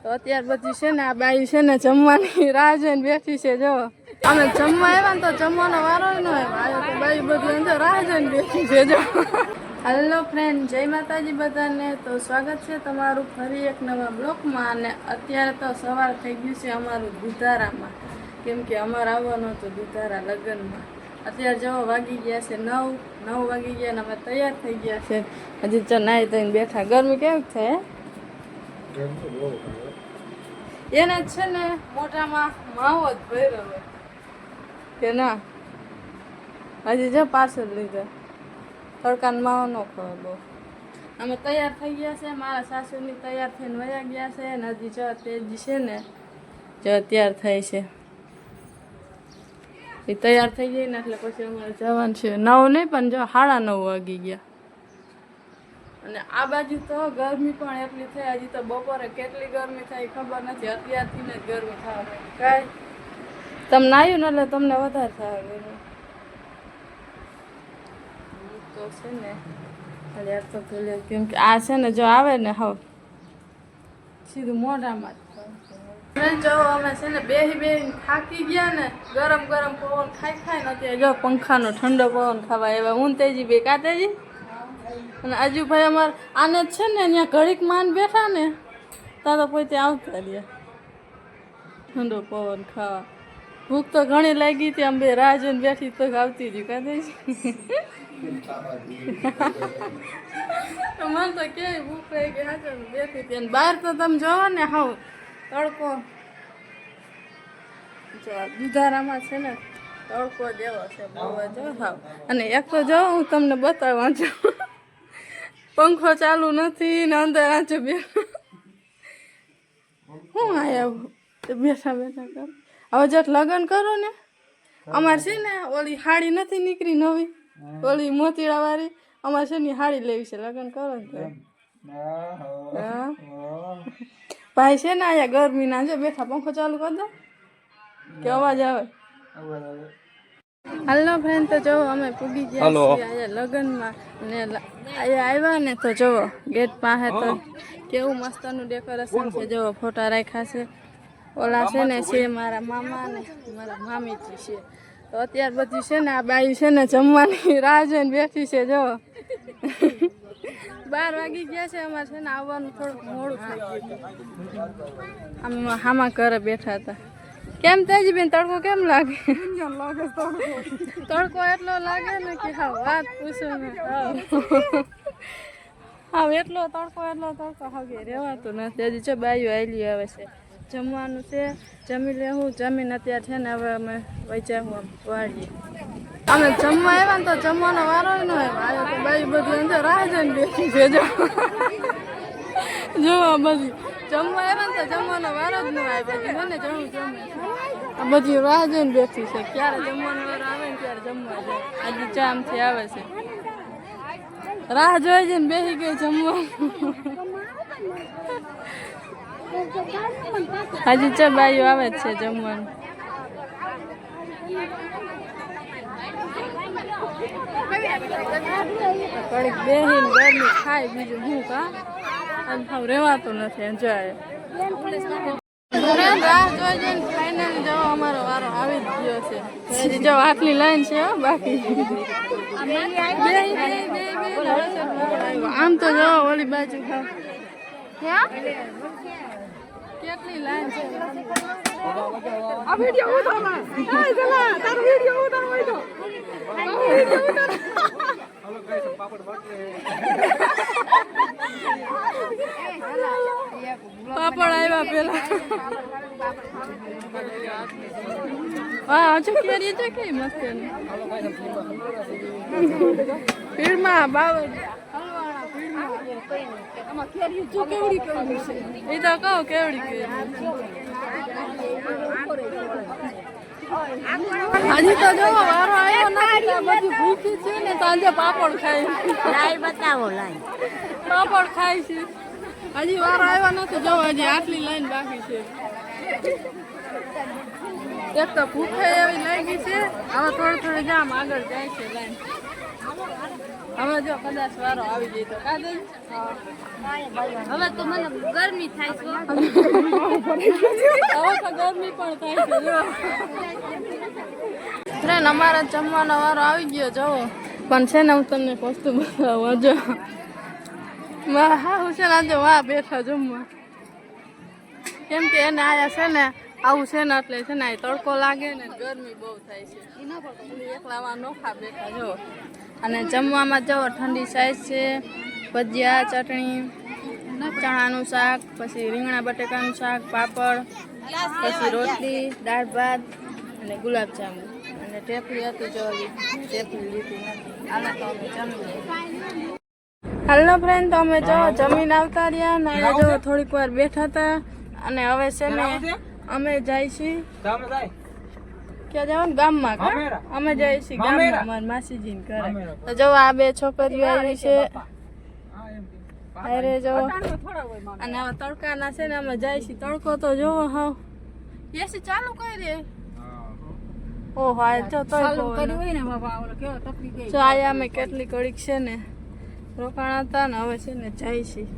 તો અત્યાર બધી છે ને આ બાઈ છે ને જમવાની રાહ જોઈને બેઠી છે. જો અમે જમવા આવ્યા ને તો જમવાનો વારો ન આવ્યો તો બાઈ બધી અંદર રાહ જોઈને બેઠી છે. જો હેલો ફ્રેન્ડ, જય માતાજી બધાને. તો સ્વાગત છે તમારું ફરી એક નવા બ્લોગમાં. અને અત્યારે તો સવાર થઈ ગયું છે અમારું દુધારામાં, કેમ કે અમારે આવવાનું હતું દુધારા લગ્નમાં. અત્યારે જો વાગી ગયા છે 9 વાગી ગયા ને અમે તૈયાર થઈ ગયા છે. હજી તો નાઈ ધોઈને બેઠા. ગરમી કેવી છે? એને છે ને મોઢામાં માવો જ ભર્યો હોય કે ના. હજી જો પાર્સલ લીધા, તડકાનો માવો ન ખવાય બહુ. અમે તૈયાર થઈ ગયા છે, મારા સાસુની તૈયાર થઈને વયા ગયા છે. અને હજી જો તેજી છે ને જો તૈયાર થઈ છે, એ તૈયાર થઈ ગઈ ને એટલે પછી અમારે જવાનું છે. 9 નહીં પણ જો 9:30 વાગી ગયા. અને આ બાજુ તો ગરમી પણ એટલી થઈ. હજી તો બપોરે કેટલી ગરમી થાય ખબર નથી, અત્યારથી જ ગરમી થવા માંડી. કાંઈ તમને આવ્યું ને એટલે તમને વધારે થાય ગરમી તો છે ને. યાર તો કેમ કે આ છે ને જો આવે ને હવે સીધું મોઢામાં જ. જો અમે છે ને બેહી થાકી ગયા ને, ગરમ પવન ખાઈ ને અત્યારે જો પંખાનો ઠંડો પવન ખાવા એવા હું તેજી બે કાતેજી અને આજુભાઈ અમારે આને જ છે ને અહીંયા ઘડીક માન બેઠા ને ત્યાં તો પોતે આવતા રહ્યા ઠંડો પવન ખાવા. ભૂખ તો ઘણી લાગી હતી, આમ બે રાહ જોઈને બેઠી તો આવતી હતી કાતેજી. મને તો કેવી ભૂખ રહી ગઈ હાચો બેઠી હતી. અને બહાર તો તમે જોવો ને હાવ તડકો, જો દુધારામાં છે ને તડકો જેવો છે બહુ જ હાવ. અને એક તો જો હું તમને બતાવવા છું, પંખો ચાલુ નથી ને અંદર આંચો બે હું આયા બેઠા કર. હવે જટ લગ્ન કરો ને, અમારે છે ને ઓલી હાડી નથી નીકળી નવી, ઓલી મોતીડા વાળી, અમારે છે ને હાડી લેવી છે. લગ્ન કરો ને તો ભાઈ છે ને અહીંયા ગરમી ના જો બેઠા, પંખો ચાલુ કરી દો કે અવાજ આવે? હાલો ફ્રેન્ડ, તો જો અમે પૂગી ગયા છીએ અહીંયા લગ્નમાં. ને અહીંયા આવ્યા ને તો જુઓ ગેટ પાસે તો કેવું મસ્તનું ડેકોરેશન છે. જુઓ ફોટા રાખ્યા છે. ઓલા છે ને છે મારા મામા ને મારા મામીજી છે. તો અત્યાર બધી છે ને આ બાઈ છે ને જમવાની રાહ જોઈને બેઠી છે. જો 12 વાગી ગયા છે. અમારે છે ને આવવાનું થોડુંક મોડું થઈ ગયું. આમ હામા ઘરે બેઠા હતા. કેમ તેજી બેન તડકો કેમ લાગે? તડકો એટલો લાગે ને કે હા વાત પૂછો ને. હા એટલો તડકો હવે રહેવાતું નથી. હજી જો બાયું આવેલી આવે છે. જમવાનું છે, જમી લેવું. જમીને અત્યારે છે ને હવે અમે વૈચાવું વાળીએ. અમે જમવા આવ્યા ને તો જમવાનો વારો ન આવ્યો તો બાઈ બધી અંદર રાહ જોઈને બેઠી છે. જો આ બધી જમવા આવ્યા ને તો જમવાનો વારો જ ન આવ્યો. મને જમવું જમે આ બધી રાહ જોઈને બેઠી છે, ક્યારે જમવાનો વારો આવે ને ત્યારે જમવા જાય. આજે ચામથી આવે છે, રાહ જોઈ જઈને બેસી ગઈ જમવા. હજી ચા બાઈઓ આવે જ છે જમવાનું. કડીક બેહીને ગરમી ખાય, બીજું શું કા આમ રહેવાતું નથી. એન્જોય રાહ જોઈ જઈને ફાઇનલી જવો અમારો વારો આવી જ ગયો છે. હજી જો આટલી લાઈન છે બાકી. આમ તો જો ઓલી બાજુ ખાવ કેટલી લાઈન છે. આ વિડિયો ઉતાર, તારો વિડિયો ઉતાર હોય તો પાપડ આવ્યા પેલા. હા હજુ કેરી છે કે મસ્ત ભીડમાં બાવળ એ તો કહો કેવડી હજી તો જો વારો આવ્યો નથી. બધી ભૂખી છે ને તો આજે પાપડ ખાય. બતાવો લાઈ પાપડ ખાય છે. હજી વારો આવ્યો નથી. જો હજી આટલી લાઈન બાકી છે. એક તો ભૂખે એવી લાગી છે. હવે થોડી જામ આગળ જાય છે લાઈન. હવે જો કદાચ વારો આવી જાય તો કાદે હવે તો મને ગરમી થાય છે હવે તો ગરમી પણ થાય છે જો ફ્રેન્ડ અમારા જમવાનો વારો આવી ગયો જવો પણ છે ને હું તમને વસ્તુ બતાવું જો હા હું છે ને આજે વાહ બેઠા જમવા કેમ કે એને આયા છે ને આવું છે ને એટલે છે ને આ તડકો લાગે ને ગરમી બહુ થાય છે એકલામાં નોખા બેઠા જો અને જમવામાં જો ઠંડી સાઈઝ છે ભજીયા ચટણી ચણાનું શાક પછી રીંગણા બટેકાનું શાક પાપડ પછી રોટલી દાળ ભાત અને ગુલાબજાંબુ અને ટેપલી હતી જો ટેપલી લીધી નથી આને તો અમે જમી હાલો ફ્રેન્ડ તો અમે જો જમીન આવતા રહ્યા ને જો થોડીક વાર બેઠા હતા અને હવે છે ને અમે જાય છીએ ક્યાં જવાનું ગામમાં અમે જઈએ છીએ ગામમાં મારી માસીજીને ઘરે તો જો આ બે છોકરીઓ આવી છે અરે જો અને હવે તડકાના છે ને અમે જાય છીએ તડકો તો જોવો હાવ એસી ચાલુ કરી દે ઓહો આ જો તો જો આયા અમે કેટલી કડીક છે ને રોકાણા હતા ને હવે છે ને જાય છીએ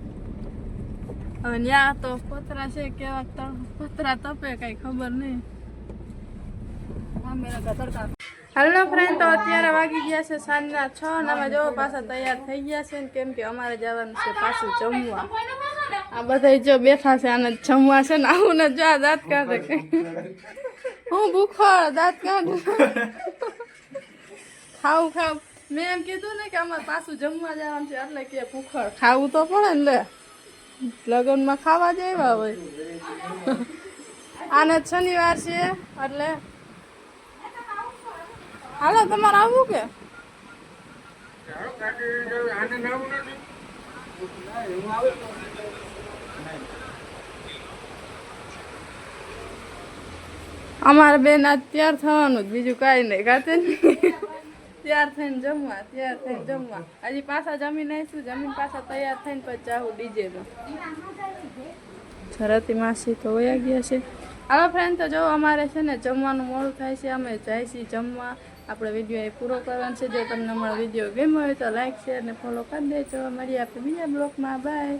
હવે ત્યાં તો પતરા છે કેવા પતરા તપે કઈ ખબર નહીં હાલો ફ્રેન્ડ તો અત્યારે વાગી ગયા છે સાંજના 6 અને અમે જો પાછા તૈયાર થઈ ગયા છે ને કેમ કે અમારે જવાનું છે પાછું જમવા આ બધા જો બેઠા છે આને જમવા છે ને આવું ને જો આ દાંત કાઢે હું ભૂખો દાંત કાઢ ખાવું મેં એમ કીધું ને કે અમારે પાછું જમવા જવાનું છે એટલે કે ભૂખડ ખાવું તો પડે ને લે લગ્નમાં ખાવા જેવા હોય આને શનિવાર છે એટલે હાલો તમારે આવવું કે અમારે બેન આજ તૈયાર થવાનું જ બીજું કાંઈ નહીં કાતે તૈયાર થઈને જમવા હજી પાછા જમીન આવીશું જમીન પાછા તૈયાર થઈને પછી જાહું ડીજેમાં સરતી માસી તો વયા ગયા છે હવે ફ્રેન્ડ તો જો અમારે છે ને જમવાનું મોડું થાય છે અમે જાય છીએ જમવા આપણે વિડીયો એ પૂરો કરવાનો છે જો તમને અમારો વિડીયો ગમ્યો હોય તો લાઈક શેર ને ફોલો કરી દેજો મળીએ આપણે બીજા બ્લોગમાં બાય